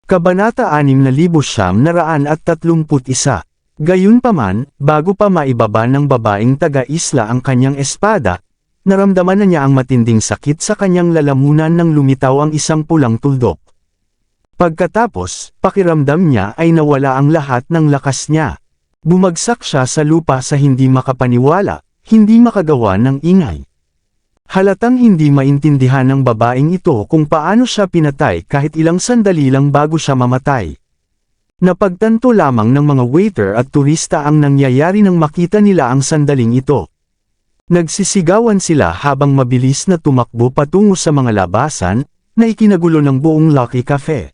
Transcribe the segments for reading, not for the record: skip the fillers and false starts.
Kabanata 6,931. Gayunpaman, bago pa maibaba ng babaeng taga-isla ang kanyang espada, naramdaman na niya ang matinding sakit sa kanyang lalamunan nang lumitaw ang isang pulang tuldok. Pagkatapos, pakiramdam niya ay nawala ang lahat ng lakas niya. Bumagsak siya sa lupa sa hindi makapaniwala, hindi makagawa ng ingay. Halatang hindi maintindihan ng babaeng ito kung paano siya pinatay kahit ilang sandali lang bago siya mamatay. Napagtanto lamang ng mga waiter at turista ang nangyayari nang makita nila ang sandaling ito. Nagsisigawan sila habang mabilis na tumakbo patungo sa mga labasan, na ikinagulo ng buong Lucky Cafe.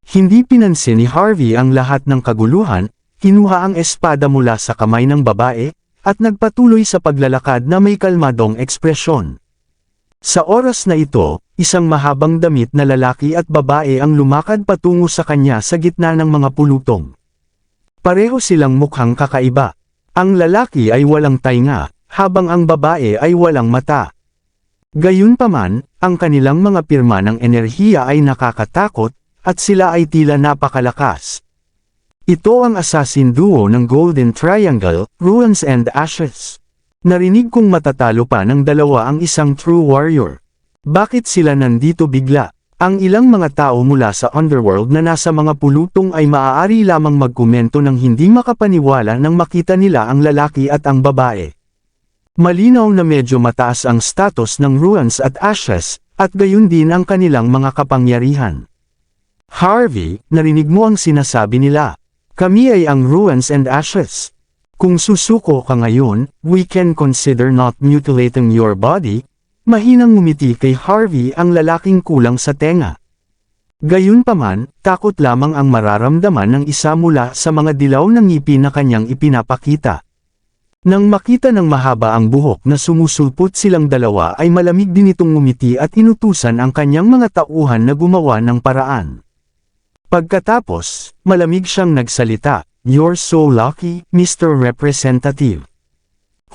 Hindi pinansin ni Harvey ang lahat ng kaguluhan, kinuha ang espada mula sa kamay ng babae, at nagpatuloy sa paglalakad na may kalmadong ekspresyon. Sa oras na ito, isang mahabang damit na lalaki at babae ang lumakad patungo sa kanya sa gitna ng mga pulutong. Pareho silang mukhang kakaiba. Ang lalaki ay walang tainga, habang ang babae ay walang mata. Gayunpaman, ang kanilang mga pirma ng enerhiya ay nakakatakot, at sila ay tila napakalakas. Ito ang assassin duo ng Golden Triangle, Ruins and Ashes. Narinig kong matatalo pa ng dalawa ang isang true warrior. Bakit sila nandito bigla? Ang ilang mga tao mula sa underworld na nasa mga pulutong ay maaari lamang magkomento ng hindi makapaniwala nang makita nila ang lalaki at ang babae. Malinaw na medyo mataas ang status ng Ruins at Ashes, at gayon din ang kanilang mga kapangyarihan. Harvey, narinig mo ang sinasabi nila. Kami ay ang Ruins and Ashes. Kung susuko ka ngayon, we can consider not mutilating your body. Mahinang ngumiti kay Harvey ang lalaking kulang sa tenga. Gayunpaman, takot lamang ang mararamdaman ng isa mula sa mga dilaw ng ngipin na kanyang ipinapakita. Nang makita ng mahaba ang buhok na sumusulpot silang dalawa ay malamig din itong ngumiti at inutusan ang kanyang mga tauhan na gumawa ng paraan. Pagkatapos, malamig siyang nagsalita, "You're so lucky, Mr. Representative.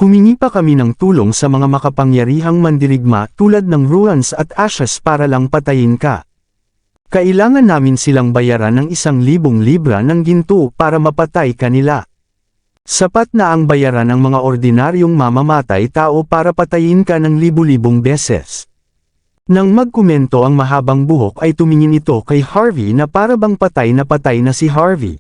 Humingi pa kami ng tulong sa mga makapangyarihang mandirigma tulad ng Ruins at Ashes para lang patayin ka. Kailangan namin silang bayaran ng 1,000 libra ng ginto para mapatay kanila. Sapat na ang bayaran ng mga ordinaryong mamamatay tao para patayin ka ng libu-libong beses." Nang magkomento ang mahabang buhok ay tumingin ito kay Harvey na para bang patay na si Harvey.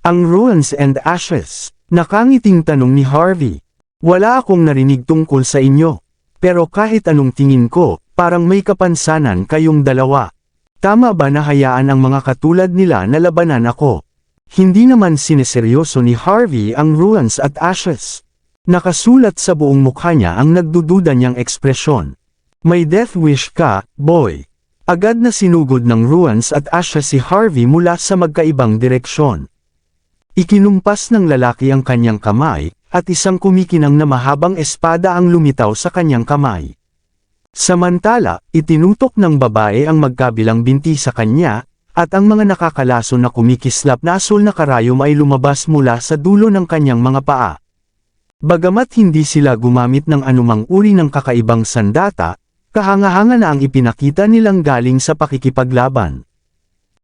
Ang Ruins and Ashes, nakangiting tanong ni Harvey. Wala akong narinig tungkol sa inyo. Pero kahit anong tingin ko, parang may kapansanan kayong dalawa. Tama ba na hayaan ang mga katulad nila na labanan ako? Hindi naman sineseryoso ni Harvey ang Ruins at Ashes. Nakasulat sa buong mukha niya ang nagdududa niyang ekspresyon. May death wish ka, boy. Agad na sinugod ng Ruins at Ashes si Harvey mula sa magkaibang direksyon. Ikinumpas ng lalaki ang kanyang kamay, at isang kumikinang na mahabang espada ang lumitaw sa kanyang kamay. Samantala, itinutok ng babae ang magkabilang binti sa kanya, at ang mga nakakalaso na kumikislap na asul na karayom ay lumabas mula sa dulo ng kanyang mga paa. Bagamat hindi sila gumamit ng anumang uri ng kakaibang sandata, kahanga-hanga na ang ipinakita nilang galing sa pakikipaglaban.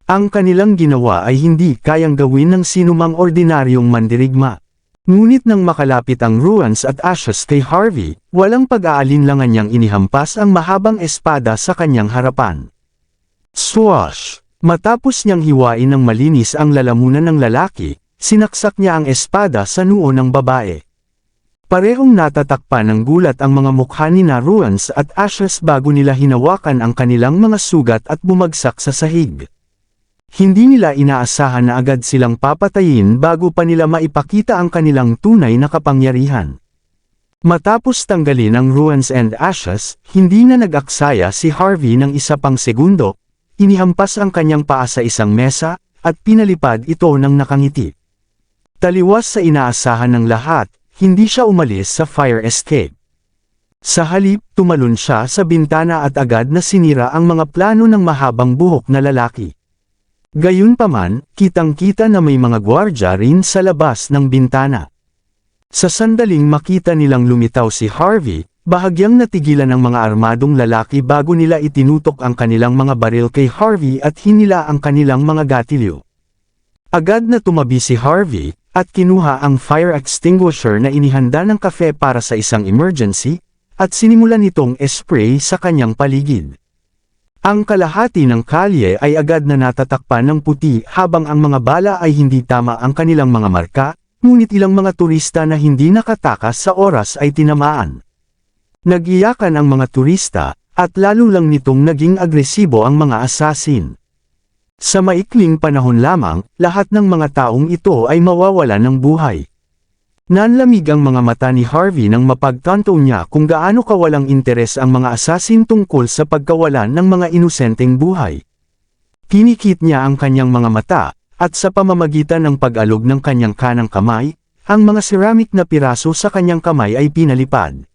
Ang kanilang ginawa ay hindi kayang gawin ng sinumang ordinaryong mandirigma. Ngunit nang makalapit ang Ruins at Ashes kay Harvey, walang pag-aalinlangan niyang inihampas ang mahabang espada sa kanyang harapan. Swash! Matapos niyang hiwain ng malinis ang lalamunan ng lalaki, sinaksak niya ang espada sa noo ng babae. Parehong natatakpan ng gulat ang mga mukha ni Ruins at Ashes bago nila hinawakan ang kanilang mga sugat at bumagsak sa sahig. Hindi nila inaasahan na agad silang papatayin bago pa nila maipakita ang kanilang tunay na kapangyarihan. Matapos tanggalin ang Ruins and Ashes, hindi na nag-aksaya si Harvey ng isa pang segundo, inihampas ang kanyang paa sa isang mesa, at pinalipad ito ng nakangiti. Taliwas sa inaasahan ng lahat, hindi siya umalis sa fire escape. Sa halip, tumalon siya sa bintana at agad na sinira ang mga plano ng mahabang buhok na lalaki. Gayunpaman, kitang-kita na may mga gwardya rin sa labas ng bintana. Sa sandaling makita nilang lumitaw si Harvey, Bahagyang natigilan ng mga armadong lalaki bago nila itinutok ang kanilang mga baril kay Harvey at hinila ang kanilang mga gatilyo. Agad na tumabi si Harvey, at kinuha ang fire extinguisher na inihanda ng kafe para sa isang emergency, at sinimulan nitong spray sa kanyang paligid. Ang kalahati ng kalye ay agad na natatakpan ng puti habang ang mga bala ay hindi tama ang kanilang mga marka, ngunit ilang mga turista na hindi nakatakas sa oras ay tinamaan. Nag-iyakan ang mga turista, at lalo lang nitong naging agresibo ang mga assassin. Sa maikling panahon lamang, lahat ng mga taong ito ay mawawala ng buhay. Nanlamig ang mga mata ni Harvey nang mapagtanto niya kung gaano kawalang interes ang mga assassin tungkol sa pagkawalan ng mga inosenteng buhay. Kinikit niya ang kanyang mga mata, at sa pamamagitan ng pag-alog ng kanyang kanang kamay, ang mga ceramic na piraso sa kanyang kamay ay pinalipad.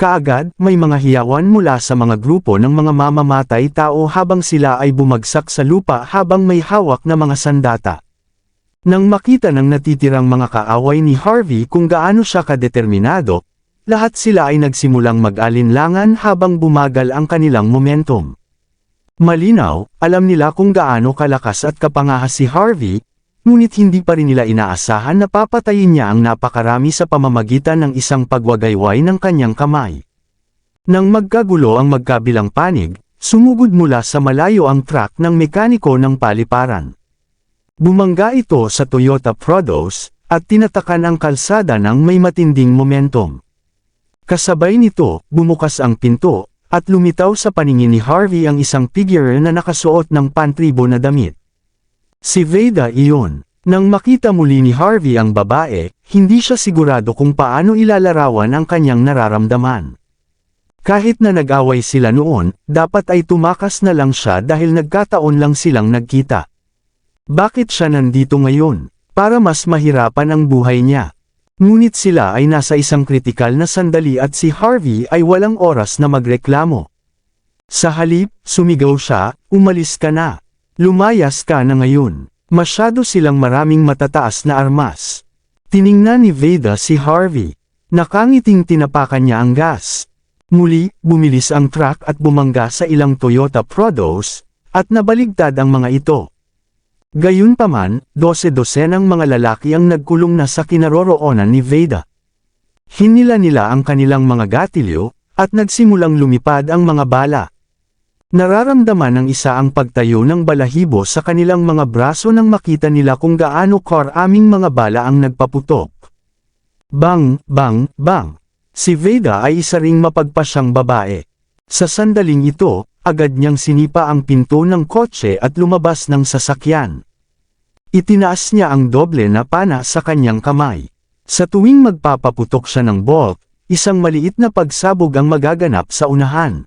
Kaagad, may mga hiyawan mula sa mga grupo ng mga mamamatay tao habang sila ay bumagsak sa lupa habang may hawak na mga sandata. Nang makita ng natitirang mga kaaway ni Harvey kung gaano siya kadeterminado, lahat sila ay nagsimulang mag-alinlangan habang bumagal ang kanilang momentum. Malinaw, alam nila kung gaano kalakas at kapangahas si Harvey, ngunit hindi pa rin nila inaasahan na papatayin niya ang napakarami sa pamamagitan ng isang pagwagayway ng kanyang kamay. Nang magkagulo ang magkabilang panig, sumugod mula sa malayo ang truck ng mekaniko ng paliparan. Bumangga ito sa Toyota Prodos, at tinatakan ang kalsada ng may matinding momentum. Kasabay nito, bumukas ang pinto, at lumitaw sa paningin ni Harvey ang isang figure na nakasuot ng pantribo na damit. Si Veda iyon. Nang makita muli ni Harvey ang babae, hindi siya sigurado kung paano ilalarawan ang kanyang nararamdaman. Kahit na nag-away sila noon, dapat ay tumakas na lang siya dahil nagkataon lang silang nagkita. Bakit siya nandito ngayon? Para mas mahirapan ang buhay niya. Ngunit sila ay nasa isang kritikal na sandali at si Harvey ay walang oras na magreklamo. Sa halip, sumigaw siya, "Umalis ka na! Lumayas ka na ngayon. Masyado silang maraming matataas na armas." Tiningnan ni Veda si Harvey. Nakangiting tinapakan niya ang gas. Muli, bumilis ang truck at bumangga sa ilang Toyota Prodos, at nabaligtad ang mga ito. Gayunpaman, 12-dosenang mga lalaki ang nagkulong na sa kinaroroonan ni Veda. Hinila nila ang kanilang mga gatilyo, at nagsimulang lumipad ang mga bala. Nararamdaman ng isa ang pagtayo ng balahibo sa kanilang mga braso nang makita nila kung gaano karaming mga bala ang nagpaputok. Bang, bang, bang. Si Veda ay isa ring mapagpasyang babae. Sa sandaling ito, agad niyang sinipa ang pinto ng kotse at lumabas ng sasakyan. Itinaas niya ang doble na pana sa kanyang kamay. Sa tuwing magpapaputok siya ng bolt, isang maliit na pagsabog ang magaganap sa unahan.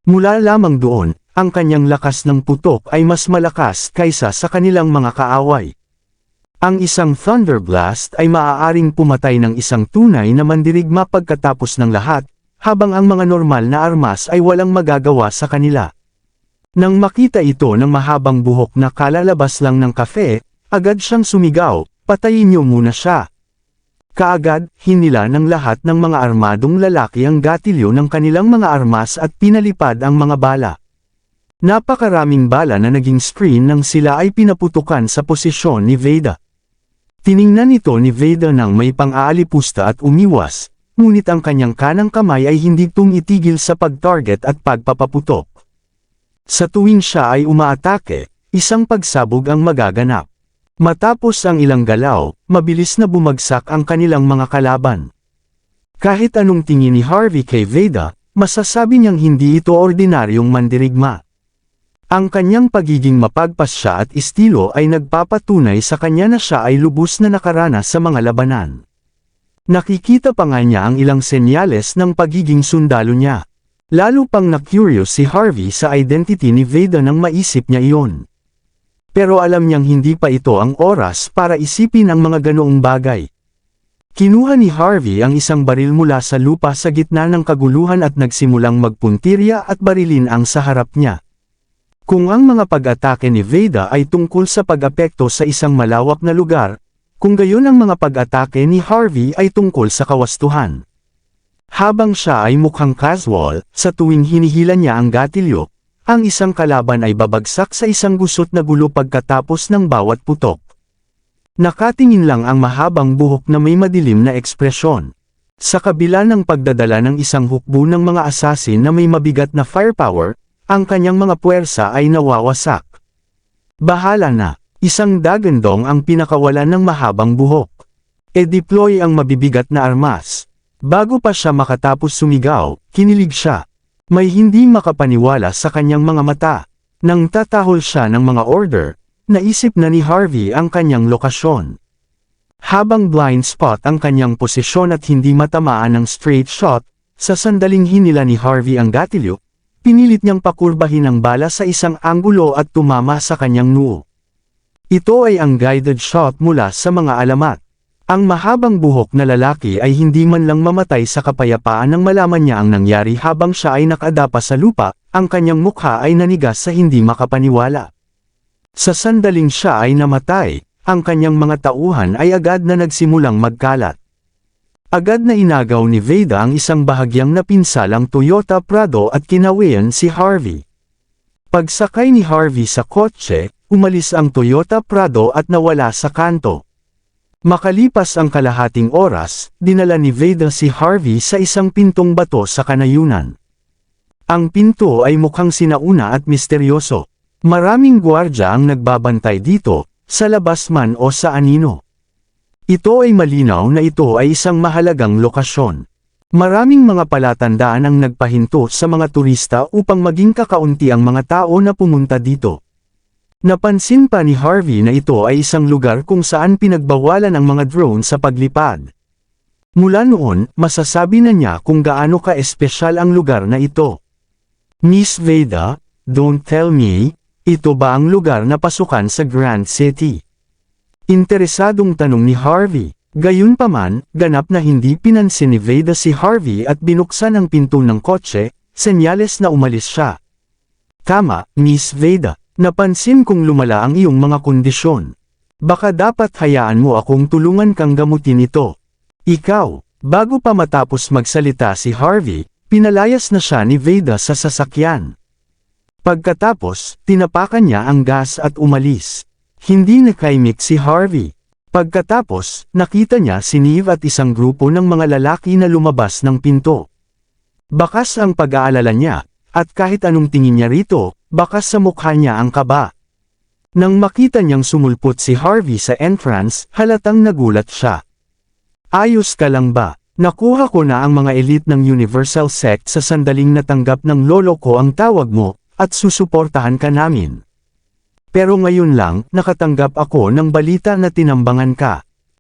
Mula lamang doon, ang kanyang lakas ng putok ay mas malakas kaysa sa kanilang mga kaaway. Ang isang Thunder Blast ay maaaring pumatay ng isang tunay na mandirigma pagkatapos ng lahat, habang ang mga normal na armas ay walang magagawa sa kanila. Nang makita ito ng mahabang buhok na kalalabas lang ng kafe, agad siyang sumigaw, "Patayin niyo muna siya." Kaagad, hinila ng lahat ng mga armadong lalaki ang gatilyo ng kanilang mga armas at pinalipad ang mga bala. Napakaraming bala na naging screen nang sila ay pinaputukan sa posisyon ni Veda. Tiningnan ito ni Veda nang may pang-aalipusta at umiwas, ngunit ang kanyang kanang kamay ay hindi tumitigil sa pag-target at pagpapaputok. Sa tuwing siya ay umaatake, isang pagsabog ang magaganap. Matapos ang ilang galaw, mabilis na bumagsak ang kanilang mga kalaban. Kahit anong tingin ni Harvey kay Veda, masasabi niyang hindi ito ordinaryong mandirigma. Ang kanyang pagiging mapagpasya at estilo ay nagpapatunay sa kanya na siya ay lubos na nakaranas sa mga labanan. Nakikita pa nga niya ang ilang senyales ng pagiging sundalo niya. Lalo pang na-curious si Harvey sa identity ni Veda nang maisip niya iyon. Pero alam niyang hindi pa ito ang oras para isipin ang mga ganoong bagay. Kinuha ni Harvey ang isang baril mula sa lupa sa gitna ng kaguluhan at nagsimulang magpuntirya at barilin ang sa harap niya. Kung ang mga pag-atake ni Veda ay tungkol sa pag-apekto sa isang malawak na lugar, kung gayon ang mga pag-atake ni Harvey ay tungkol sa kawastuhan. Habang siya ay mukhang casual, sa tuwing hinihila niya ang gatilyo, ang isang kalaban ay babagsak sa isang gusot na gulo pagkatapos ng bawat putok. Nakatingin lang ang mahabang buhok na may madilim na ekspresyon. Sa kabila ng pagdadala ng isang hukbo ng mga assassin na may mabigat na firepower, ang kanyang mga puwersa ay nawawasak. Bahala na, isang dagandong ang pinakawalan ng mahabang buhok. E-deploy ang mabibigat na armas. Bago pa siya makatapos sumigaw, kinilig siya. May hindi makapaniwala sa kanyang mga mata. Nang tatahol siya ng mga order, naisip na ni Harvey ang kanyang lokasyon. Habang blind spot ang kanyang posisyon at hindi matamaan ng straight shot, sa sandaling hinila ni Harvey ang gatilyo, pinilit niyang pakurbahin ang bala sa isang anggulo at tumama sa kanyang noo. Ito ay ang guided shot mula sa mga alamat. Ang mahabang buhok na lalaki ay hindi man lang mamatay sa kapayapaan nang malaman niya ang nangyari habang siya ay nakadapa sa lupa, ang kanyang mukha ay nanigas sa hindi makapaniwala. Sa sandaling siya ay namatay, ang kanyang mga tauhan ay agad na nagsimulang magkalat. Agad na inagaw ni Veda ang isang bahagyang napinsalang Toyota Prado at kinawian si Harvey. Pagsakay ni Harvey sa kotse, umalis ang Toyota Prado at nawala sa kanto. Makalipas ang kalahating oras, dinala ni Veda si Harvey sa isang pintong bato sa kanayunan. Ang pinto ay mukhang sinauna at misteryoso. Maraming gwardya ang nagbabantay dito, sa labas man o sa anino. Ito ay malinaw na ito ay isang mahalagang lokasyon. Maraming mga palatandaan ang nagpahinto sa mga turista upang maging kakaunti ang mga tao na pumunta dito. Napansin pa ni Harvey na ito ay isang lugar kung saan pinagbawalan ang mga drone sa paglipad. Mula noon, masasabi na niya kung gaano ka-espesyal ang lugar na ito. Miss Veda, don't tell me, ito ba ang lugar na pasukan sa Grand City? Interesadong tanong ni Harvey. Gayunpaman, ganap na hindi pinansin ni Veda si Harvey at binuksan ang pinto ng kotse, senyales na umalis siya. Tama, Miss Veda. Napansin kong lumala ang iyong mga kondisyon. Baka dapat hayaan mo akong tulungan kang gamutin ito. Ikaw, bago pa matapos magsalita si Harvey, pinalayas na siya ni Veda sa sasakyan. Pagkatapos, tinapakan niya ang gas at umalis. Hindi nakaimik si Harvey. Pagkatapos, nakita niya si Neve at isang grupo ng mga lalaki na lumabas ng pinto. Bakas ang pag-aalala niya, at kahit anong tingin niya rito, bakas sa mukha niya ang kaba. Nang makita niyang sumulpot si Harvey sa entrance, halatang nagulat siya. Ayos ka lang ba? Nakuha ko na ang mga elite ng Universal Sect sa sandaling natanggap ng lolo ko ang tawag mo, at susuportahan ka namin. Pero ngayon lang, nakatanggap ako ng balita na tinambangan ka.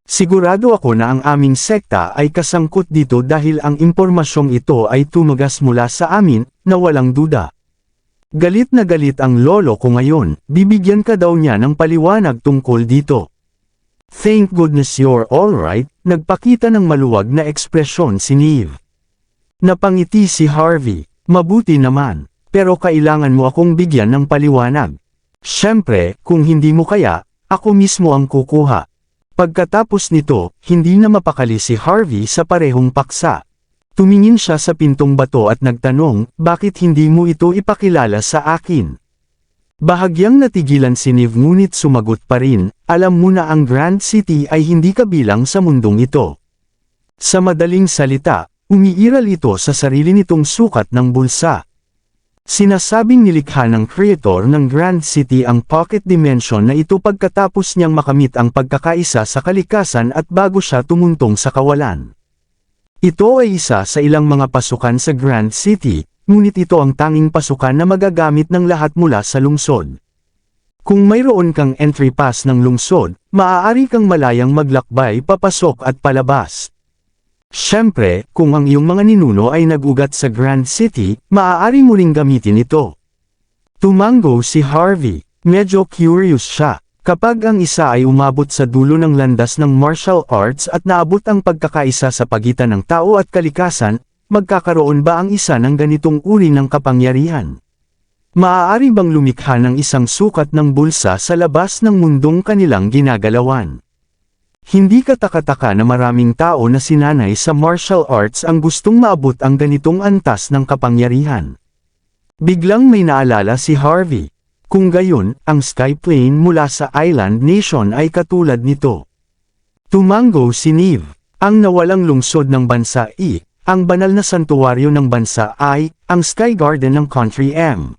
Sigurado ako na ang aming sekta ay kasangkot dito dahil ang impormasyong ito ay tumagas mula sa amin, na walang duda. Galit na galit ang lolo ko ngayon, bibigyan ka daw niya ng paliwanag tungkol dito. Thank goodness you're alright, nagpakita ng maluwag na ekspresyon si Neve. Napangiti si Harvey, mabuti naman. Pero kailangan mo akong bigyan ng paliwanag. Siyempre, kung hindi mo kaya, ako mismo ang kukuha. Pagkatapos nito, hindi na mapakali si Harvey sa parehong paksa. Tumingin siya sa pintong bato at nagtanong, bakit hindi mo ito ipakilala sa akin? Bahagyang natigilan si Neve ngunit sumagot pa rin, alam mo na ang Grand City ay hindi kabilang sa mundong ito. Sa madaling salita, umiiral ito sa sarili nitong sukat ng bulsa. Sinasabing nilikha ng creator ng Grand City ang pocket dimension na ito pagkatapos niyang makamit ang pagkakaisa sa kalikasan at bago siya tumuntong sa kawalan. Ito ay isa sa ilang mga pasukan sa Grand City, ngunit ito ang tanging pasukan na magagamit ng lahat mula sa lungsod. Kung mayroon kang entry pass ng lungsod, maaari kang malayang maglakbay papasok at palabas. Siyempre, kung ang iyong mga ninuno ay nag-ugat sa Grand City, maaari mo ring gamitin ito. Tumango si Harvey. Medyo curious siya. Kapag ang isa ay umabot sa dulo ng landas ng martial arts at naabot ang pagkakaisa sa pagitan ng tao at kalikasan, magkakaroon ba ang isa ng ganitong uri ng kapangyarihan? Maaari bang lumikha ng isang sukat ng bulsa sa labas ng mundong kanilang ginagalawan? Hindi kataka-taka na maraming tao na sinanay sa martial arts ang gustong maabot ang ganitong antas ng kapangyarihan. Biglang may naalala si Harvey. Kung gayon, ang Sky Plane mula sa Island Nation ay katulad nito. Tumango si Neve. Ang nawalang lungsod ng bansa ang banal na santuwaryo ng bansa ay, ang Sky Garden ng Country M.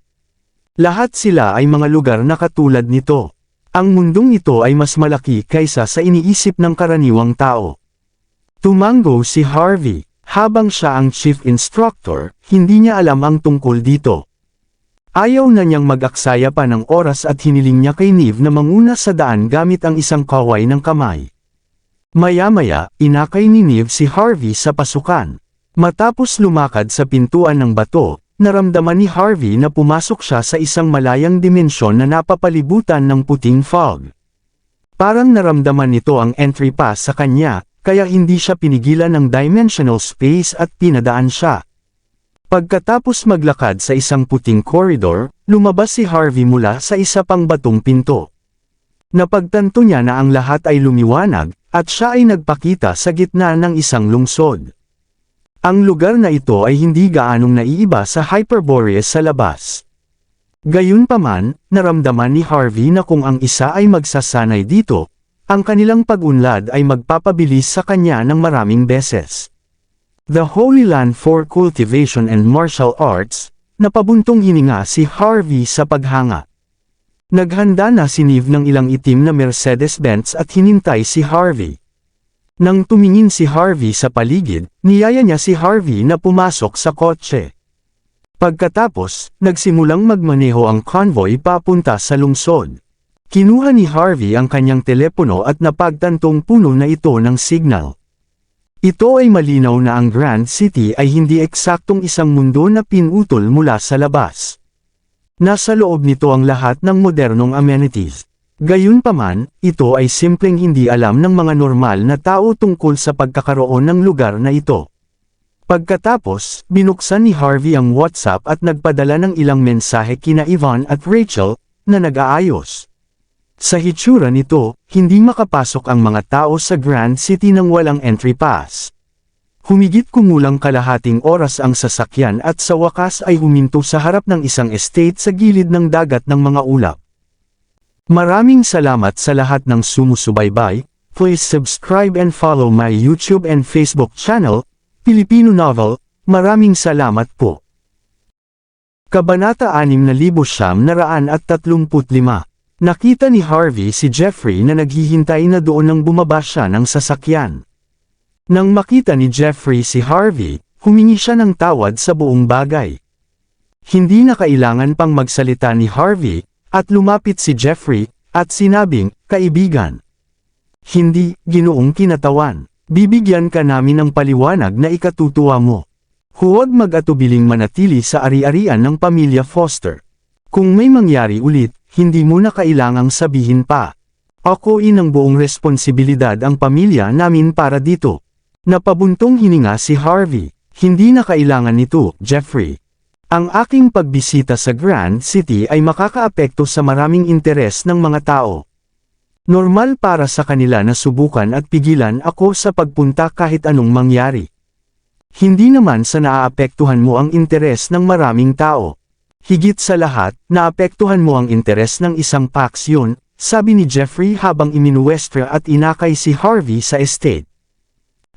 Lahat sila ay mga lugar na katulad nito. Ang mundong ito ay mas malaki kaysa sa iniisip ng karaniwang tao. Tumango si Harvey. Habang siya ang chief instructor, hindi niya alam ang tungkol dito. Ayaw na niyang mag-aksaya pa ng oras at hiniling niya kay Neve na manguna sa daan gamit ang isang kaway ng kamay. Maya-maya, inakay ni Neve si Harvey sa pasukan. Matapos lumakad sa pintuan ng bato, naramdaman ni Harvey na pumasok siya sa isang malayang dimensyon na napapalibutan ng puting fog. Parang naramdaman nito ang entry pass sa kanya, kaya hindi siya pinigilan ng dimensional space at pinadaan siya. Pagkatapos maglakad sa isang puting corridor, lumabas si Harvey mula sa isa pang batong pinto. Napagtanto niya na ang lahat ay lumiwanag, at siya ay nagpakita sa gitna ng isang lungsod. Ang lugar na ito ay hindi gaanong naiiba sa Hyperboreas sa labas. Gayunpaman, naramdaman ni Harvey na kung ang isa ay magsasanay dito, ang kanilang pag-unlad ay magpapabilis sa kanya ng maraming beses. The Holy Land for Cultivation and Martial Arts, napabuntong hininga si Harvey sa paghanga. Naghanda na si Neve ng ilang itim na Mercedes-Benz at hinintay si Harvey. Nang tumingin si Harvey sa paligid, niyaya niya si Harvey na pumasok sa kotse. Pagkatapos, nagsimulang magmaneho ang convoy papunta sa lungsod. Kinuha ni Harvey ang kanyang telepono at napagtantong puno na ito ng signal. Ito ay malinaw na ang Grand City ay hindi eksaktong isang mundo na pinutol mula sa labas. Nasa loob nito ang lahat ng modernong amenities. Gayunpaman, ito ay simpleng hindi alam ng mga normal na tao tungkol sa pagkakaroon ng lugar na ito. Pagkatapos, binuksan ni Harvey ang WhatsApp at nagpadala ng ilang mensahe kina Yvonne at Rachel, na nag-aayos. Sa hitsura nito, hindi makapasok ang mga tao sa Grand City nang walang entry pass. Humigit kumulang kalahating oras ang sasakyan at sa wakas ay huminto sa harap ng isang estate sa gilid ng dagat ng mga ulap. Maraming salamat sa lahat ng sumusubaybay. Please subscribe and follow my YouTube and Facebook channel, Filipino Novel. Maraming salamat po. Kabanata 6,935. Nakita ni Harvey si Jeffrey na naghihintay na doon nang bumaba siya ng sasakyan. Nang makita ni Jeffrey si Harvey, humingi siya ng tawad sa buong bagay. Hindi na kailangan pang magsalita ni Harvey, at lumapit si Jeffrey, at sinabing, "Kaibigan." "Hindi, Ginoong Kinatawan. Bibigyan ka namin ng paliwanag na ikatutuwa mo. Huwag mag-atubiling manatili sa ari-arian ng pamilya Foster. Kung may mangyari ulit, hindi mo na kailangang sabihin pa. Akuin ng buong responsibilidad ang pamilya namin para dito." Napabuntong hininga si Harvey. "Hindi na kailangan nito, Jeffrey. Ang aking pagbisita sa Grand City ay makakaapekto sa maraming interes ng mga tao. Normal para sa kanila na subukan at pigilan ako sa pagpunta kahit anong mangyari. Hindi naman sa naaapektuhan mo ang interes ng maraming tao. Higit sa lahat, naapektuhan mo ang interes ng isang paksyon," sabi ni Jeffrey habang iminuwestra at inakay si Harvey sa estate.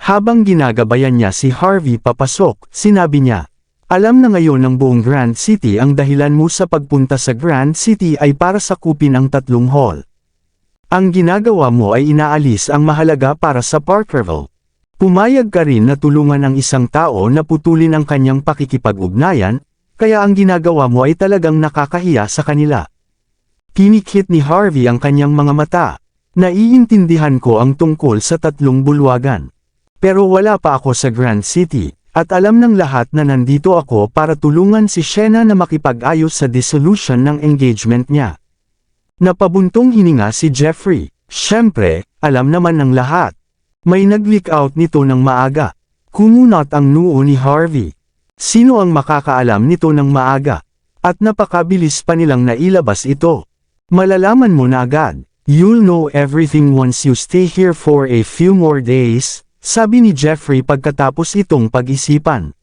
Habang ginagabayan niya si Harvey papasok, sinabi niya, "Alam na ngayon ng buong Grand City ang dahilan mo sa pagpunta sa Grand City ay para sakupin ang 3 hall. Ang ginagawa mo ay inaalis ang mahalaga para sa Parkerville. Pumayag ka rin na tulungan ang isang tao na putulin ang kanyang pakikipag-ugnayan, kaya ang ginagawa mo ay talagang nakakahiya sa kanila." Pinikit ni Harvey ang kanyang mga mata. "Naiintindihan ko ang tungkol sa 3 bulwagan. Pero wala pa ako sa Grand City. At alam ng lahat na nandito ako para tulungan si Shena na makipag-ayos sa dissolution ng engagement niya." Napabuntong hininga si Jeffrey. Siyempre, alam naman ng lahat. May nag-leak out nito ng maaga. Kumunot ang noo ni Harvey. Sino ang makakaalam nito ng maaga? At napakabilis pa nilang nailabas ito. Malalaman mo na agad. You'll know everything once you stay here for a few more days, sabi ni Jeffrey pagkatapos itong pag-isipan.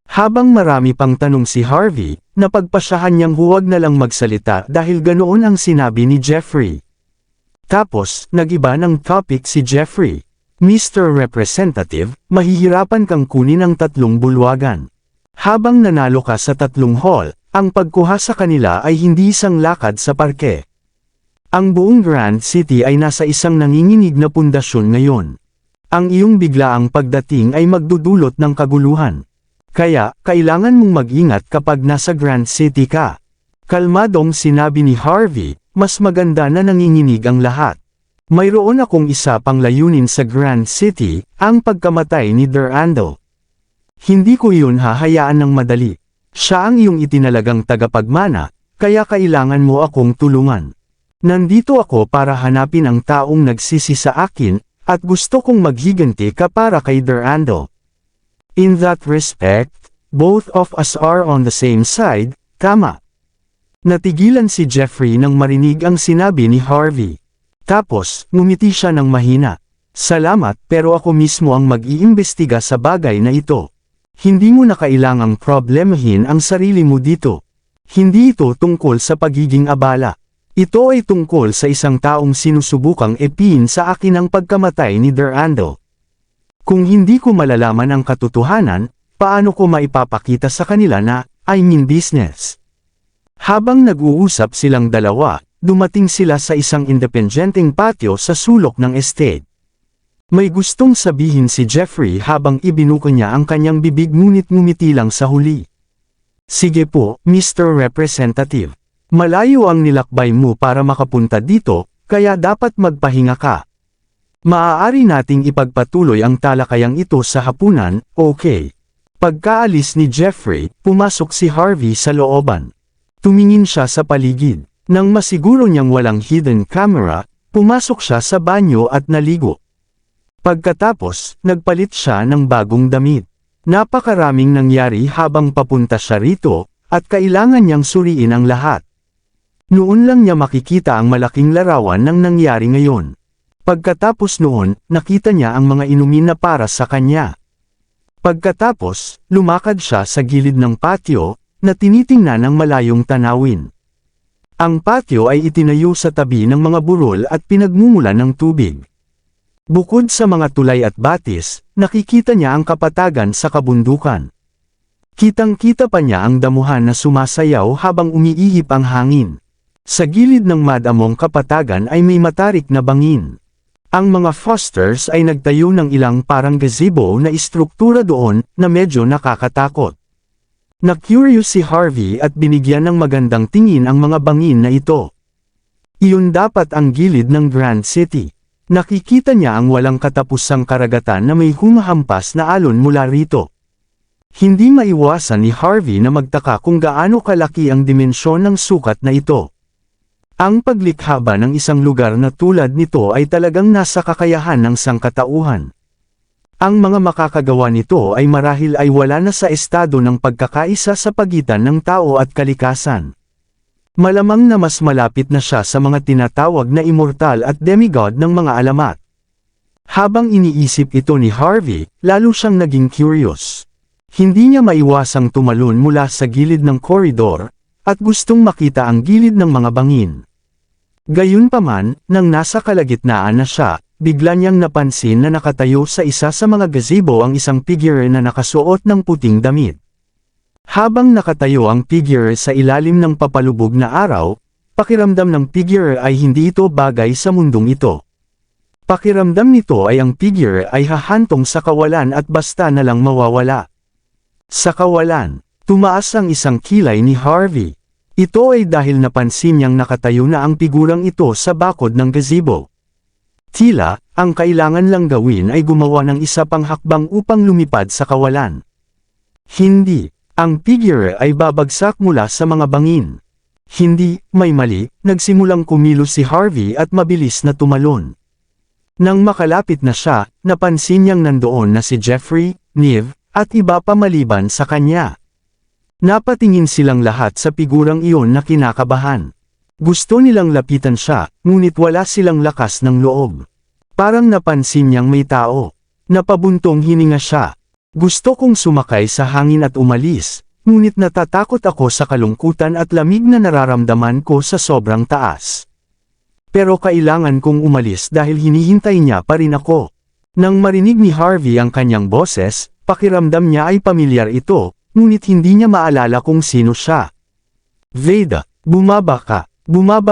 Habang marami pang tanong si Harvey, napagpasyahan niyang huwag na lang magsalita dahil ganoon ang sinabi ni Jeffrey. Tapos, nag-iba ng topic si Jeffrey. Mr. Representative, mahihirapan kang kunin ang 3 bulwagan. Habang nanalo ka sa 3 hall, ang pagkuha sa kanila ay hindi isang lakad sa parke. Ang buong Grand City ay nasa isang nanginginig na pundasyon ngayon. Ang iyong biglaang pagdating ay magdudulot ng kaguluhan. Kaya, kailangan mong mag-ingat kapag nasa Grand City ka. Kalmadong sinabi ni Harvey, mas maganda na nanginginig ang lahat. Mayroon akong isa pang layunin sa Grand City, ang pagkamatay ni Durandal. Hindi ko yun hahayaan ng madali. Siya ang iyong itinalagang tagapagmana, kaya kailangan mo akong tulungan. Nandito ako para hanapin ang taong nagsisi sa akin, at gusto kong maghiganti ka para kay Durandal. In that respect, both of us are on the same side, tama. Natigilan si Jeffrey nang marinig ang sinabi ni Harvey. Tapos, ngumiti siya ng mahina. Salamat pero ako mismo ang mag-iimbestiga sa bagay na ito. Hindi mo na kailangang problemahin ang sarili mo dito. Hindi ito tungkol sa pagiging abala. Ito ay tungkol sa isang taong sinusubukang epin sa akin ang pagkamatay ni Durandal. Kung hindi ko malalaman ang katotohanan, paano ko maipapakita sa kanila na, I mean business? Habang nag-uusap silang dalawa, dumating sila sa isang independenteng patio sa sulok ng estate. May gustong sabihin si Jeffrey habang ibinuko niya ang kanyang bibig ngunit ngumiti lang sa huli. Sige po, Mr. Representative. Malayo ang nilakbay mo para makapunta dito, kaya dapat magpahinga ka. Maaari nating ipagpatuloy ang talakayang ito sa hapunan, okay? Pagkaalis ni Jeffrey, pumasok si Harvey sa looban. Tumingin siya sa paligid. Nang masiguro niyang walang hidden camera, pumasok siya sa banyo at naligo. Pagkatapos, nagpalit siya ng bagong damit. Napakaraming nangyari habang papunta siya rito, at kailangan niyang suriin ang lahat. Noon lang niya makikita ang malaking larawan ng nangyari ngayon. Pagkatapos noon, nakita niya ang mga inumin na para sa kanya. Pagkatapos, lumakad siya sa gilid ng patio, na tinitingnan ng malayong tanawin. Ang patio ay itinayo sa tabi ng mga burol at pinagmumulan ng tubig. Bukod sa mga tulay at batis, nakikita niya ang kapatagan sa kabundukan. Kitang-kita pa niya ang damuhan na sumasayaw habang umiihip ang hangin. Sa gilid ng madamong kapatagan ay may matarik na bangin. Ang mga Fosters ay nagtayo ng ilang parang gazebo na istruktura doon na medyo nakakatakot. Na-curious si Harvey at binigyan ng magandang tingin ang mga bangin na ito. Iyon dapat ang gilid ng Grand City. Nakikita niya ang walang katapusang karagatan na may humahampas na alon mula rito. Hindi maiwasan ni Harvey na magtaka kung gaano kalaki ang dimensyon ng sukat na ito. Ang paglikha ba ng isang lugar na tulad nito ay talagang nasa kakayahan ng sangkatauhan. Ang mga makakagawa nito ay marahil ay wala na sa estado ng pagkakaisa sa pagitan ng tao at kalikasan. Malamang na mas malapit na siya sa mga tinatawag na immortal at demigod ng mga alamat. Habang iniisip ito ni Harvey, lalo siyang naging curious. Hindi niya maiwasang tumalon mula sa gilid ng koridor, at gustong makita ang gilid ng mga bangin. Gayunpaman, nang nasa kalagitnaan na siya, bigla niyang napansin na nakatayo sa isa sa mga gazebo ang isang figure na nakasuot ng puting damit. Habang nakatayo ang figure sa ilalim ng papalubog na araw, pakiramdam ng figure ay hindi ito bagay sa mundong ito. Pakiramdam nito ay ang figure ay hahantong sa kawalan at basta na lang mawawala. Sa kawalan, tumaas ang isang kilay ni Harvey. Ito ay dahil napansin niyang nakatayo na ang figurang ito sa bakod ng gazebo. Tila, ang kailangan lang gawin ay gumawa ng isa pang hakbang upang lumipad sa kawalan. Hindi, ang figure ay babagsak mula sa mga bangin. Hindi, may mali, nagsimulang kumilos si Harvey at mabilis na tumalon. Nang makalapit na siya, napansin niyang nandoon na si Jeffrey, Niv, at iba pa maliban sa kanya. Napatingin silang lahat sa figurang iyon na kinakabahan. Gusto nilang lapitan siya, ngunit wala silang lakas ng loob. Parang napansin niyang may tao. Napabuntong hininga siya. Gusto kong sumakay sa hangin at umalis, ngunit natatakot ako sa kalungkutan at lamig na nararamdaman ko sa sobrang taas. Pero kailangan kong umalis dahil hinihintay niya pa rin ako. Nang marinig ni Harvey ang kanyang boses, pakiramdam niya ay pamilyar ito, ngunit hindi niya maalala kung sino siya. Veda, bumaba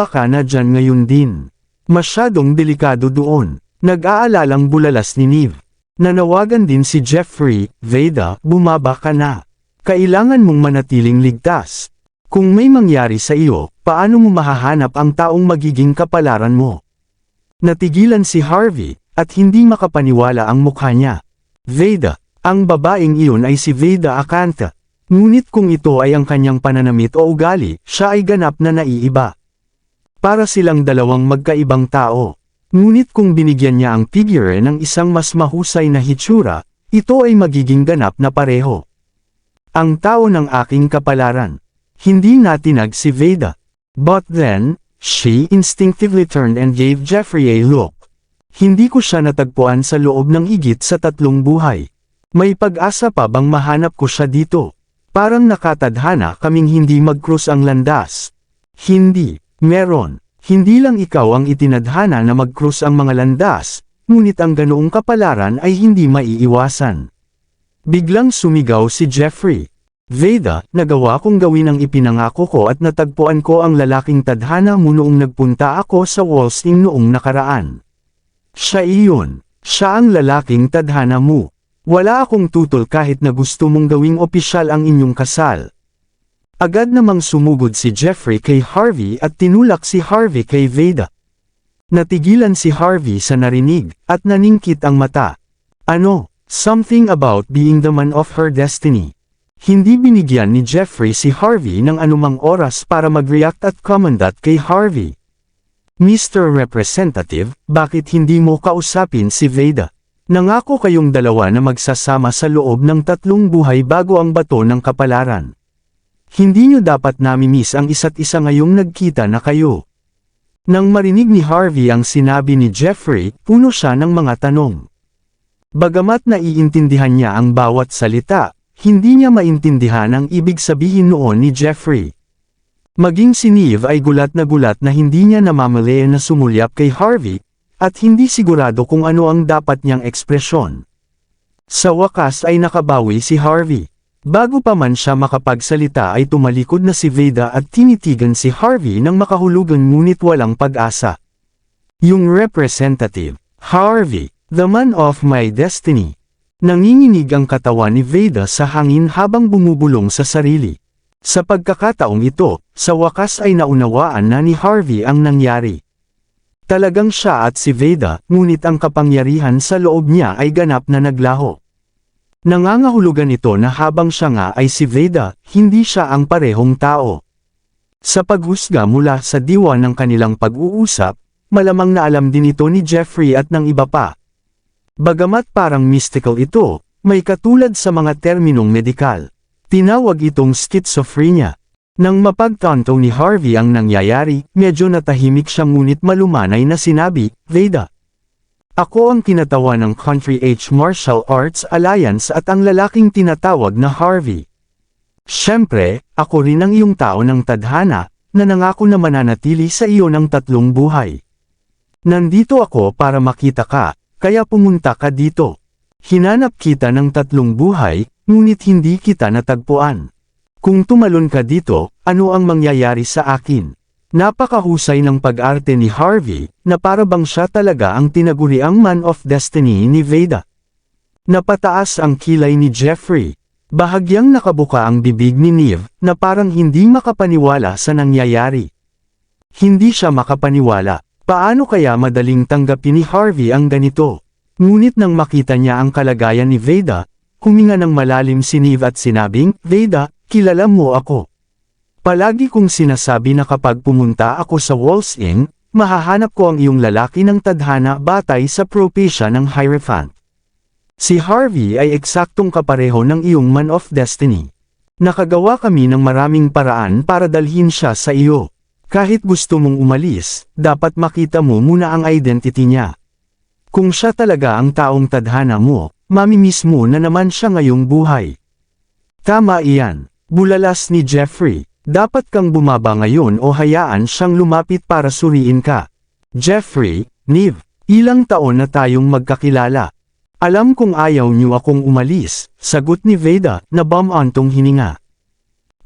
ka na dyan ngayon din. Masyadong delikado doon. Nag-aalalang bulalas ni Niv. Nanawagan din si Jeffrey, Veda, bumaba ka na. Kailangan mong manatiling ligtas. Kung may mangyari sa iyo, paano mo mahahanap ang taong magiging kapalaran mo? Natigilan si Harvey, at hindi makapaniwala ang mukha niya. Veda, ang babaeng iyon ay si Veda Akanta. Ngunit kung ito ay ang kanyang pananamit o ugali, siya ay ganap na naiiba. Para silang dalawang magkaibang tao. Ngunit kung binigyan niya ang figure ng isang mas mahusay na hitsura, ito ay magiging ganap na pareho. Ang tao ng aking kapalaran. Hindi natinag si Veda. But then, she instinctively turned and gave Jeffrey a look. Hindi ko siya natagpuan sa loob ng higit sa 3 buhay. May pag-asa pa bang mahanap ko siya dito? Parang nakatadhana kaming hindi mag-cross ang landas. Hindi, meron. Hindi lang ikaw ang itinadhana na mag-cross ang mga landas, ngunit ang ganoong kapalaran ay hindi maiiwasan. Biglang sumigaw si Jeffrey. Veda, nagawa kong gawin ang ipinangako ko at natagpuan ko ang lalaking tadhana mo noong nagpunta ako sa Wallsing noong nakaraan. Siya iyon. Siya ang lalaking tadhana mo. Wala akong tutol kahit na gusto mong gawing opisyal ang inyong kasal. Agad namang sumugod si Jeffrey kay Harvey at tinulak si Harvey kay Veda. Natigilan si Harvey sa narinig, at naningkit ang mata. Ano? Something about being the man of her destiny. Hindi binigyan ni Jeffrey si Harvey ng anumang oras para mag-react at comment kay Harvey. Mr. Representative, bakit hindi mo kausapin si Veda? Nangako kayong dalawa na magsasama sa loob ng 3 buhay bago ang bato ng kapalaran. Hindi nyo dapat namimiss ang isa't isa ngayong nagkita na kayo. Nang marinig ni Harvey ang sinabi ni Jeffrey, puno siya ng mga tanong. Bagamat naiintindihan niya ang bawat salita, hindi niya maintindihan ang ibig sabihin noon ni Jeffrey. Maging si Niv ay gulat na hindi niya namamali na sumulyap kay Harvey, at hindi sigurado kung ano ang dapat niyang ekspresyon. Sa wakas ay nakabawi si Harvey. Bago pa man siya makapagsalita ay tumalikod na si Veda at tinitigan si Harvey ng makahulugan ngunit walang pag-asa. Yung representative, Harvey, the man of my destiny. Nanginginig ang katawan ni Veda sa hangin habang bumubulong sa sarili. Sa pagkakataong ito, sa wakas ay naunawaan na ni Harvey ang nangyari. Talagang siya at si Veda, ngunit ang kapangyarihan sa loob niya ay ganap na naglaho. Nangangahulugan ito na habang siya nga ay si Veda, hindi siya ang parehong tao. Sa paghusga mula sa diwa ng kanilang pag-uusap, malamang na alam din ito ni Jeffrey at ng iba pa. Bagamat parang mystical ito, may katulad sa mga terminong medikal. Tinawag itong schizophrenia. Nang mapagtanto ni Harvey ang nangyayari, medyo natahimik siya ngunit malumanay na sinabi, Veda. Ako ang kinatawa ng Country H Martial Arts Alliance at ang lalaking tinatawag na Harvey. Siyempre, ako rin ang iyong tao ng tadhana, na nangako na mananatili sa iyo ng 3 buhay. Nandito ako para makita ka, kaya pumunta ka dito. Hinanap kita ng 3 buhay, ngunit hindi kita natagpuan. Kung tumalon ka dito, ano ang mangyayari sa akin? Napakahusay ng pag-arte ni Harvey, na para bang siya talaga ang tinaguriang man of destiny ni Veda. Napataas ang kilay ni Jeffrey. Bahagyang nakabuka ang bibig ni Niv, na parang hindi makapaniwala sa nangyayari. Hindi siya makapaniwala. Paano kaya madaling tanggapin ni Harvey ang ganito? Ngunit nang makita niya ang kalagayan ni Veda, huminga ng malalim si Niv at sinabing, Veda, kilala mo ako. Palagi kong sinasabi na kapag pumunta ako sa Wallsing, mahahanap ko ang iyong lalaki ng tadhana batay sa propesya ng Hierophant. Si Harvey ay eksaktong kapareho ng iyong man of destiny. Nakagawa kami ng maraming paraan para dalhin siya sa iyo. Kahit gusto mong umalis, dapat makita mo muna ang identity niya. Kung siya talaga ang taong tadhana mo, mamimiss mo na naman siya ngayong buhay. Tama iyan, bulalas ni Jeffrey. Dapat kang bumaba ngayon o hayaan siyang lumapit para suriin ka. Jeffrey, Niv, ilang taon na tayong magkakilala. Alam kong ayaw niyo akong umalis, sagot ni Veda na bumantong hininga.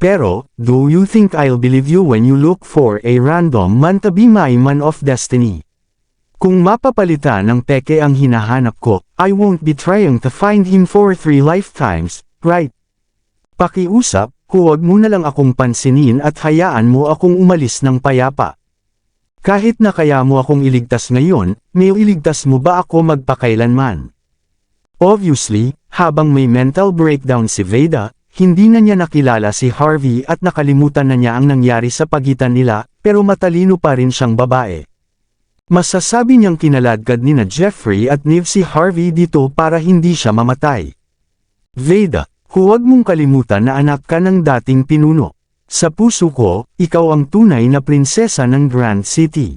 Pero, do you think I'll believe you when you look for a random man to be my man of destiny? Kung mapapalitan ng peke ang hinahanap ko, I won't be trying to find him for 3 lifetimes, right? Pakiusap, huwag mo na lang akong pansinin at hayaan mo akong umalis ng payapa. Kahit na kaya mo akong iligtas ngayon, may iligtas mo ba ako magpakailanman? Obviously, habang may mental breakdown si Veda, hindi na niya nakilala si Harvey at nakalimutan na niya ang nangyari sa pagitan nila, pero matalino pa rin siyang babae. Masasabi niyang kinaladkad ni na Jeffrey at Niv si Harvey dito para hindi siya mamatay. Veda, huwag mong kalimutan na anak ka ng dating pinuno. Sa puso ko, ikaw ang tunay na prinsesa ng Grand City.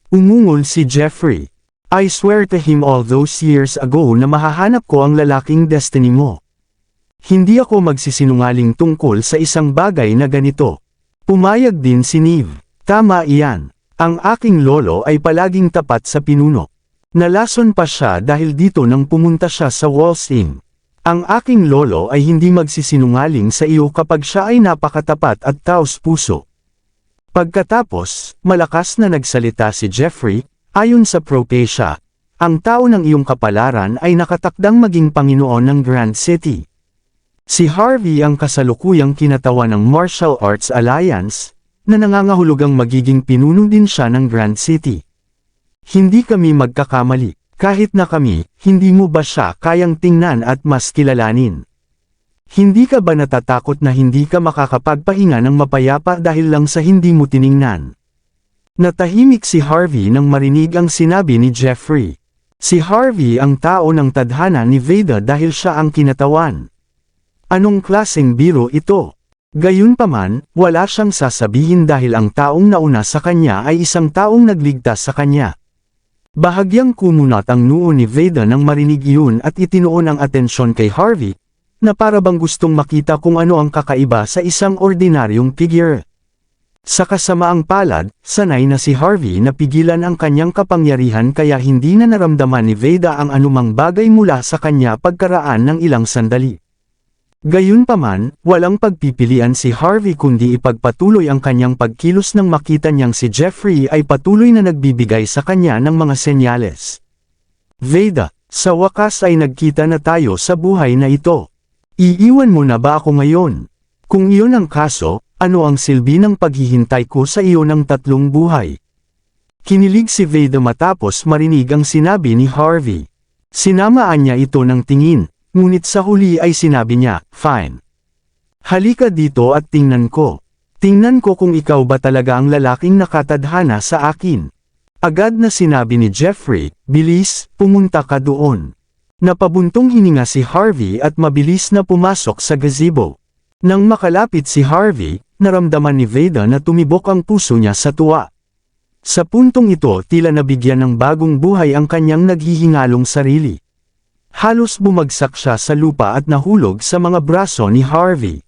Umungol si Jeffrey. I swear to him all those years ago na mahahanap ko ang lalaking destiny mo. Hindi ako magsisinungaling tungkol sa isang bagay na ganito. Pumayag din si Niv. Tama iyan. Ang aking lolo ay palaging tapat sa pinuno. Nalason pa siya dahil dito nang pumunta siya sa Walls Inn. Ang aking lolo ay hindi magsisinungaling sa iyo kapag siya ay napakatapat at taos puso. Pagkatapos, malakas na nagsalita si Jeffrey, ayon sa propesya, ang tao ng iyong kapalaran ay nakatakdang maging Panginoon ng Grand City. Si Harvey ang kasalukuyang kinatawan ng Martial Arts Alliance, na nangangahulugang magiging pinuno din siya ng Grand City. Hindi kami magkakamali, kahit na kami, hindi mo ba siya kayang tingnan at mas kilalanin? Hindi ka ba natatakot na hindi ka makakapagpahinga ng mapayapa dahil lang sa hindi mo tiningnan? Natahimik si Harvey nang marinig ang sinabi ni Jeffrey. Si Harvey ang tao ng tadhana ni Veda dahil siya ang kinatawan. Anong klaseng biro ito? Gayunpaman, wala siyang sasabihin dahil ang taong nauna sa kanya ay isang taong nagligtas sa kanya. Bahagyang kumunat ang noo ni Veda nang marinig iyon at itinuon ang atensyon kay Harvey, na para bang gustong makita kung ano ang kakaiba sa isang ordinaryong figure. Sa kasamaang palad, sanay na si Harvey na pigilan ang kanyang kapangyarihan kaya hindi na naramdaman ni Veda ang anumang bagay mula sa kanya pagkaraan ng ilang sandali. Gayunpaman, walang pagpipilian si Harvey kundi ipagpatuloy ang kanyang pagkilos nang makita niyang si Jeffrey ay patuloy na nagbibigay sa kanya ng mga senyales. Veda, sa wakas ay nagkita na tayo sa buhay na ito. Iiwan mo na ba ako ngayon? Kung iyon ang kaso, ano ang silbi ng paghihintay ko sa iyo ng 3 buhay? Kinilig si Veda matapos marinig ang sinabi ni Harvey. Sinamaan niya ito ng tingin. Ngunit sa huli ay sinabi niya, fine. Halika dito at tingnan ko. Tingnan ko kung ikaw ba talaga ang lalaking nakatadhana sa akin. Agad na sinabi ni Jeffrey, bilis, pumunta ka doon. Napabuntong hininga si Harvey at mabilis na pumasok sa gazebo. Nang makalapit si Harvey, naramdaman ni Veda na tumibok ang puso niya sa tuwa. Sa puntong ito tila nabigyan ng bagong buhay ang kanyang naghihingalong sarili. Halos bumagsak siya sa lupa at nahulog sa mga braso ni Harvey.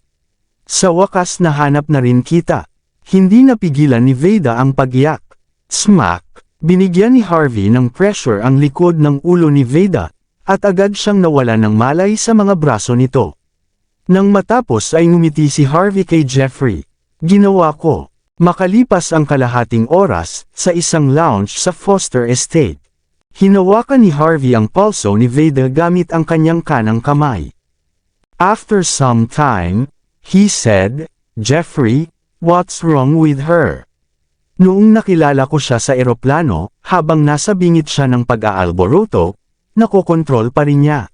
Sa wakas nahanap na rin kita. Hindi napigilan ni Veda ang pag-iyak. Smack! Binigyan ni Harvey ng pressure ang likod ng ulo ni Veda, at agad siyang nawala ng malay sa mga braso nito. Nang matapos ay ngumiti si Harvey kay Jeffrey. Ginawa ko. Makalipas ang kalahating oras, sa isang lounge sa Foster Estate. Hinawakan ni Harvey ang pulso ni Veda gamit ang kanyang kanang kamay. After some time, he said, Jeffrey, what's wrong with her? Noong nakilala ko siya sa eroplano, habang nasa bingit siya ng pag-aalboroto, nakokontrol pa rin niya.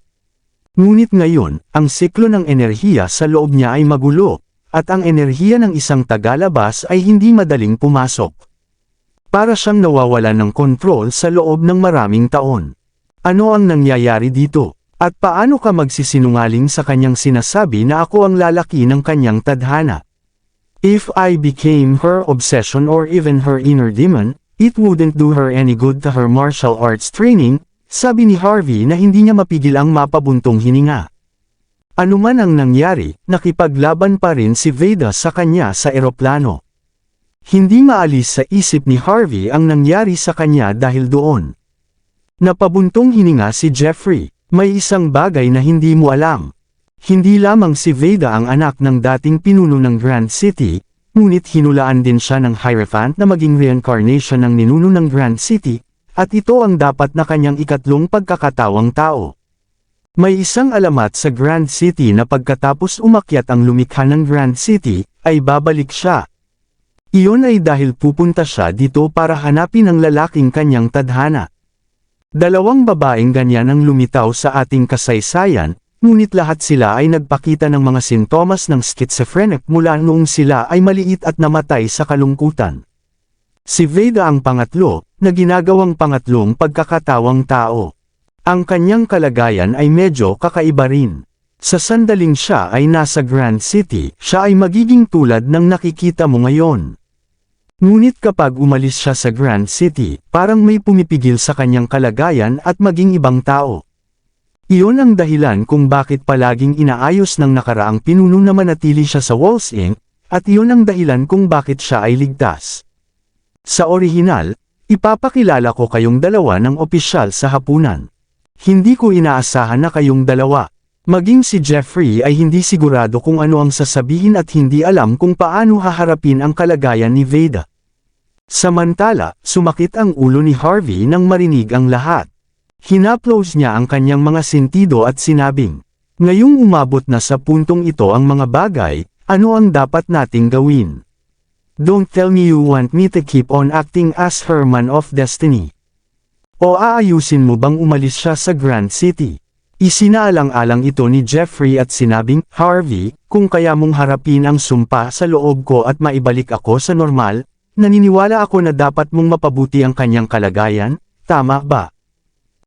Ngunit ngayon, ang siklo ng enerhiya sa loob niya ay magulo, at ang enerhiya ng isang tagalabas ay hindi madaling pumasok. Para siyang nawawalan ng kontrol sa loob ng maraming taon. Ano ang nangyayari dito? At paano ka magsisinungaling sa kanyang sinasabi na ako ang lalaki ng kanyang tadhana? If I became her obsession or even her inner demon, it wouldn't do her any good to her martial arts training, sabi ni Harvey na hindi niya mapigil ang mapabuntong hininga. Ano man ang nangyari, nakipaglaban pa rin si Veda sa kanya sa eroplano. Hindi maalis sa isip ni Harvey ang nangyari sa kanya dahil doon. Napabuntong hininga si Jeffrey, may isang bagay na hindi mo alam. Hindi lamang si Veda ang anak ng dating pinuno ng Grand City, ngunit hinulaan din siya ng Hierophant na maging reincarnation ng ninuno ng Grand City, at ito ang dapat na kanyang ikatlong pagkakatawang tao. May isang alamat sa Grand City na pagkatapos umakyat ang lumikha ng Grand City, ay babalik siya. Iyon ay dahil pupunta siya dito para hanapin ang lalaking kanyang tadhana. Dalawang babaeng ganyan ang lumitaw sa ating kasaysayan, ngunit lahat sila ay nagpakita ng mga sintomas ng schizophrenic mula noong sila ay maliit at namatay sa kalungkutan. Si Veda ang pangatlo, na ginagawang pangatlong pagkakatawang tao. Ang kanyang kalagayan ay medyo kakaiba rin. Sa sandaling siya ay nasa Grand City, siya ay magiging tulad ng nakikita mo ngayon. Ngunit kapag umalis siya sa Grand City, parang may pumipigil sa kanyang kalagayan at maging ibang tao. Iyon ang dahilan kung bakit palaging inaayos ng nakaraang pinuno na manatili siya sa Walls Inc., at iyon ang dahilan kung bakit siya ay ligtas. Sa orihinal, ipapakilala ko kayong dalawa ng opisyal sa hapunan. Hindi ko inaasahan na kayong dalawa. Maging si Jeffrey ay hindi sigurado kung ano ang sasabihin at hindi alam kung paano haharapin ang kalagayan ni Veda. Samantala, sumakit ang ulo ni Harvey nang marinig ang lahat. Hinaplos niya ang kanyang mga sentido at sinabing, "Ngayong umabot na sa puntong ito ang mga bagay, ano ang dapat nating gawin? Don't tell me you want me to keep on acting as Herman of Destiny. O aayusin mo bang umalis siya sa Grand City?" Isinaalang-alang ito ni Jeffrey at sinabing, "Harvey, kung kaya mong harapin ang sumpa sa loob ko at maibalik ako sa normal, naniniwala ako na dapat mong mapabuti ang kanyang kalagayan, tama ba?"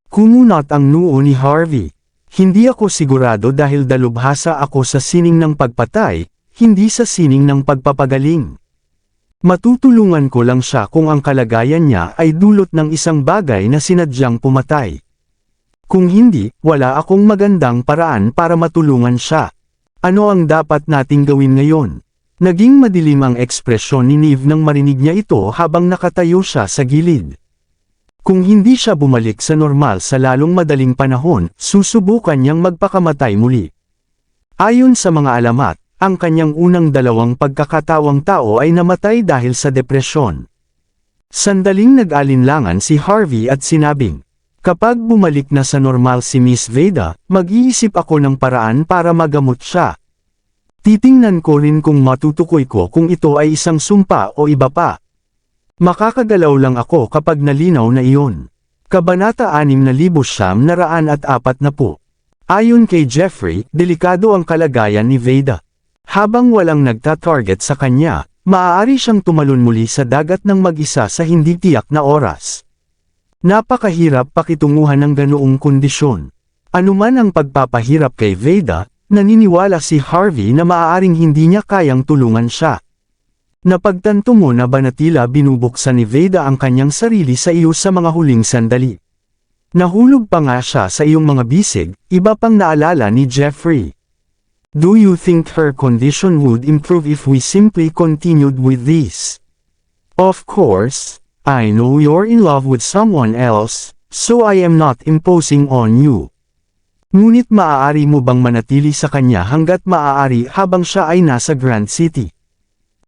Kumunat ang noo ni Harvey. "Hindi ako sigurado dahil dalubhasa ako sa sining ng pagpatay, hindi sa sining ng pagpapagaling. Matutulungan ko lang siya kung ang kalagayan niya ay dulot ng isang bagay na sinadyang pumatay. Kung hindi, wala akong magandang paraan para matulungan siya. Ano ang dapat nating gawin ngayon?" Naging madilim ang ekspresyon ni Neve nang marinig niya ito habang nakatayo siya sa gilid. Kung hindi siya bumalik sa normal sa lalong madaling panahon, susubukan niyang magpakamatay muli. Ayon sa mga alamat, ang kanyang unang dalawang pagkakatawang tao ay namatay dahil sa depresyon. Sandaling nag-alinlangan si Harvey at sinabing, "Kapag bumalik na sa normal si Miss Veda, mag-iisip ako ng paraan para magamot siya. Titingnan ko rin kung matutukoy ko kung ito ay isang sumpa o iba pa. Makakagalaw lang ako kapag nalinaw na iyon." Kabanata 6,940. Ayon kay Jeffrey, delikado ang kalagayan ni Veda. Habang walang nagta-target sa kanya, maaari siyang tumalon muli sa dagat ng mag-isa sa hindi tiyak na oras. Napakahirap pakitunguhan ng ganoong kondisyon. Anuman ang pagpapahirap kay Veda, naniniwala si Harvey na maaaring hindi niya kayang tulungan siya. Napagtanto mo na ba na tila binubuksan ni Veda ang kanyang sarili sa iyo sa mga huling sandali? Nahulog pa nga siya sa iyong mga bisig, iba pang naalala ni Jeffrey. Do you think her condition would improve if we simply continued with this? Of course, I know you're in love with someone else, so I am not imposing on you. Ngunit maaari mo bang manatili sa kanya hanggat maaari habang siya ay nasa Grand City?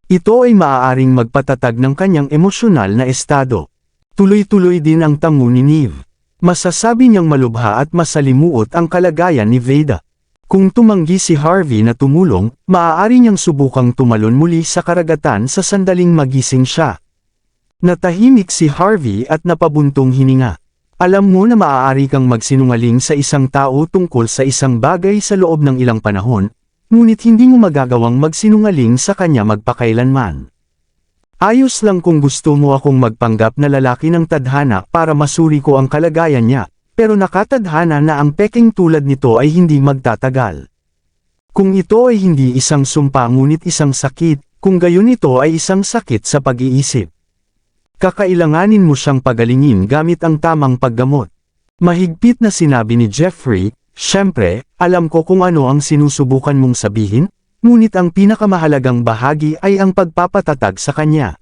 Ito ay maaaring magpatatag ng kanyang emosyonal na estado. Tuloy-tuloy din ang tango ni Neve. Masasabi niyang malubha at masalimuot ang kalagayan ni Veda. Kung tumanggi si Harvey na tumulong, maaari niyang subukang tumalon muli sa karagatan sa sandaling magising siya. Natahimik si Harvey at napabuntong hininga. Alam mo na maaari kang magsinungaling sa isang tao tungkol sa isang bagay sa loob ng ilang panahon, ngunit hindi mo magagawang magsinungaling sa kanya magpakailanman. Ayos lang kung gusto mo akong magpanggap na lalaki ng tadhana para masuri ko ang kalagayan niya, pero nakatadhana na ang peking tulad nito ay hindi magtatagal. Kung ito ay hindi isang sumpa ngunit isang sakit, Kung gayon ito ay isang sakit sa pag-iisip. Kakailanganin mo siyang pagalingin gamit ang tamang paggamot. Mahigpit na sinabi ni Jeffrey, "Siyempre, alam ko kung ano ang sinusubukan mong sabihin, ngunit ang pinakamahalagang bahagi ay ang pagpapatatag sa kanya.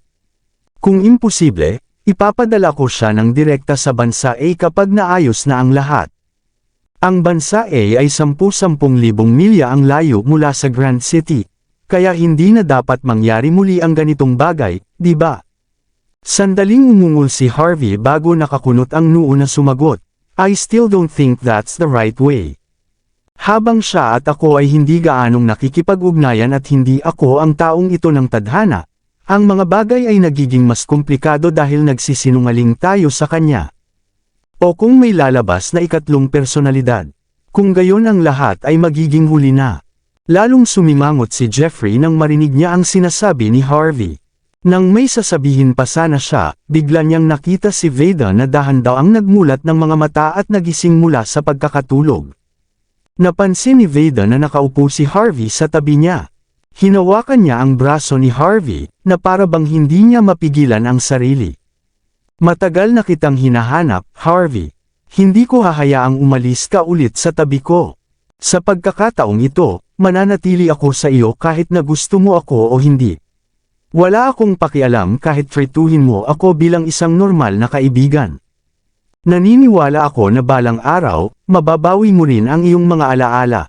Kung imposible, ipapadala ko siya ng direkta sa bansa A kapag naayos na ang lahat." Ang bansa A ay 10,000 milya ang layo mula sa Grand City, kaya hindi na dapat mangyari muli ang ganitong bagay, di ba? Sandaling umungol si Harvey bago nakakunot ang noo na sumagot, "I still don't think that's the right way." Habang siya at ako ay hindi gaanong nakikipag-ugnayan at hindi ako ang taong ito ng tadhana, ang mga bagay ay nagiging mas komplikado dahil nagsisinungaling tayo sa kanya. O kung may lalabas na ikatlong personalidad. Kung gayon ang lahat ay magiging huli na. Lalong sumimangot si Jeffrey nang marinig niya ang sinasabi ni Harvey. Nang may sasabihin pa sana siya, bigla niyang nakita si Veda na dahan-daang nagmulat ng mga mata at nagising mula sa pagkakatulog. Napansin ni Veda na nakaupo si Harvey sa tabi niya. Hinawakan niya ang braso ni Harvey, na para bang hindi niya mapigilan ang sarili. "Matagal na kitang hinahanap, Harvey. Hindi ko hahayaang umalis ka ulit sa tabi ko. Sa pagkakataong ito, mananatili ako sa iyo kahit na gusto mo ako o hindi. Wala akong pakialam kahit trituhin mo ako bilang isang normal na kaibigan. Naniniwala ako na balang araw, mababawi mo rin ang iyong mga alaala."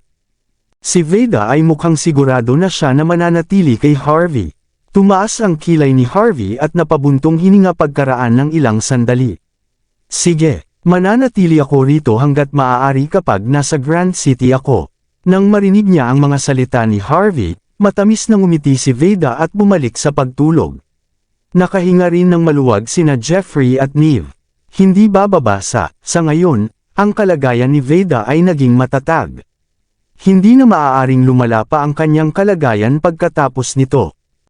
Si Veda ay mukhang sigurado na siya na mananatili kay Harvey. Tumaas ang kilay ni Harvey at napabuntong hininga pagkaraan ng ilang sandali. "Sige, mananatili ako rito hanggat maaari kapag nasa Grand City ako." Nang marinig niya ang mga salita ni Harvey, matamis na ngumiti si Veda at bumalik sa pagtulog. Nakahinga rin ng maluwag sina Jeffrey at Neve. Hindi bababasa, sa ngayon, ang kalagayan ni Veda ay naging matatag. Hindi na maaaring lumala pa ang kanyang kalagayan pagkatapos nito.